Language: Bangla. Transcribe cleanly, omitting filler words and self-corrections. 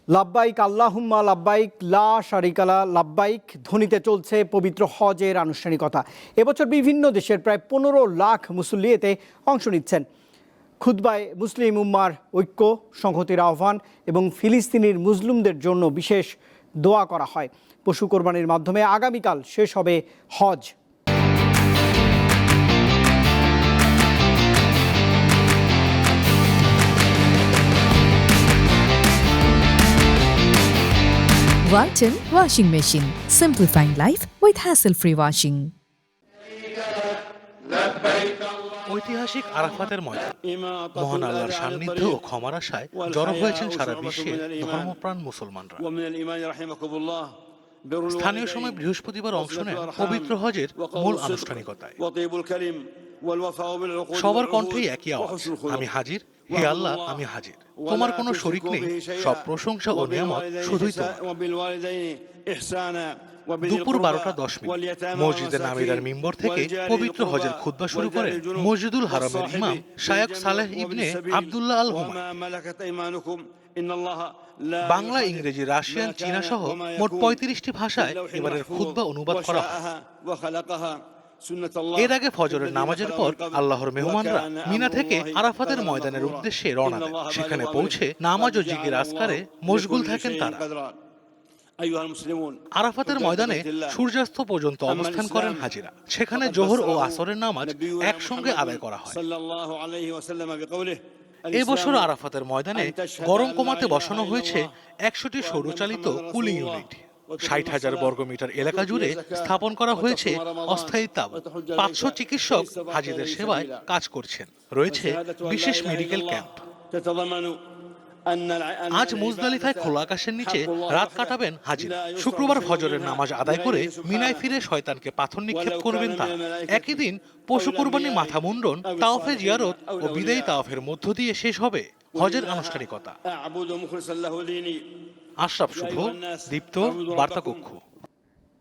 লাব্বাইক আল্লাহুম্মা লাব্বাইক লা শারিকা লা লাব্বাইক ধ্বনিতে চলছে পবিত্র হজের আনুষ্ঠানিকতা। এবছর বিভিন্ন দেশের প্রায় 15 লাখ মুসল্লি এতে অংশ নিচ্ছেন। খুতবায় মুসলিম উম্মার ঐক্য, সংহতির আহ্বান এবং ফিলিস্তিনির মুসলিমদের জন্য বিশেষ দোয়া করা হয়। পশু কোরবানির মাধ্যমে আগামীকাল শেষ হবে হজ। Walton Washing Machine. Simplifying life with hassle-free washing. ঐতিহাসিক আরাফাতের ময়দান, মহান আল্লাহর সান্নিধ্য ও ক্ষমার আশায় জড়ো হয়েছেন সারা বিশ্বের ধর্মপ্রাণ মুসলমানরা। স্থানীয় সময় বৃহস্পতিবার অংশ নেন পবিত্র হজের মূল আনুষ্ঠানিকতায়। সবার কণ্ঠেই একই আওয়াজ, আমি হাজির, হে আল্লাহ আমি হাজির, তোমার কোনো শরীক নেই, সব প্রশংসা ও নিয়ামত শুধুই তোমার। দুপুর 12:10 মসজিদে নামিরার মিম্বর থেকে পবিত্র হজের খুতবা শুরু করেন মসজিদুল হারামের ইমাম শায়খ সালেহ ইবনে আব্দুল্লাহ আল হুমায়ুন। বাংলা, ইংরেজি, রাশিয়ান, চীনা সহ মোট 35টি ভাষায় এবারের খুতবা অনুবাদ করা হয়। এর আগে ফজরের নামাজের পর আল্লাহর মেহমানরা মিনা থেকে আরাফাতের ময়দানের উদ্দেশ্যে রওনা দেন। সেখানে পৌঁছে নামাজ ও জিকির আজকারে মশগুল থাকেন তারা। আরাফাতের ময়দানে সূর্যাস্ত পর্যন্ত অবস্থান করেন হাজিরা। সেখানে জোহর ও আসরের নামাজ একসঙ্গে আদায় করা হয়। এবছর আরাফাতের ময়দানে গরম কমাতে বসানো হয়েছে 100টি সৌরচালিত কুলিং ইউনিট। 60,000 বর্গমিটার এলাকা জুড়ে স্থাপন করা হয়েছে অস্থায়ী তাঁবু। 500 চিকিৎসক হাজিদের সেবায় কাজ করছেন। রয়েছে বিশেষ মেডিকেল ক্যাম্প। আজ মুজদালিফায় খোলা আকাশের নিচে রাত কাটাবেন হাজিরা। শুক্রবার ফজরের নামাজ আদায় করে মিনায় ফিরে শয়তানকে পাথর নিক্ষেপ করবেন তারা। একই দিন পশু কুরবানি, মাথা মুন্ডন, তাওয়াফে জিয়ারত ও বিদায়ী তাওয়াফের মধ্য দিয়ে শেষ হবে হজের আনুষ্ঠানিকতা। আশরাফ শুভ, দীপ্ত, বার্তা কক্ষ।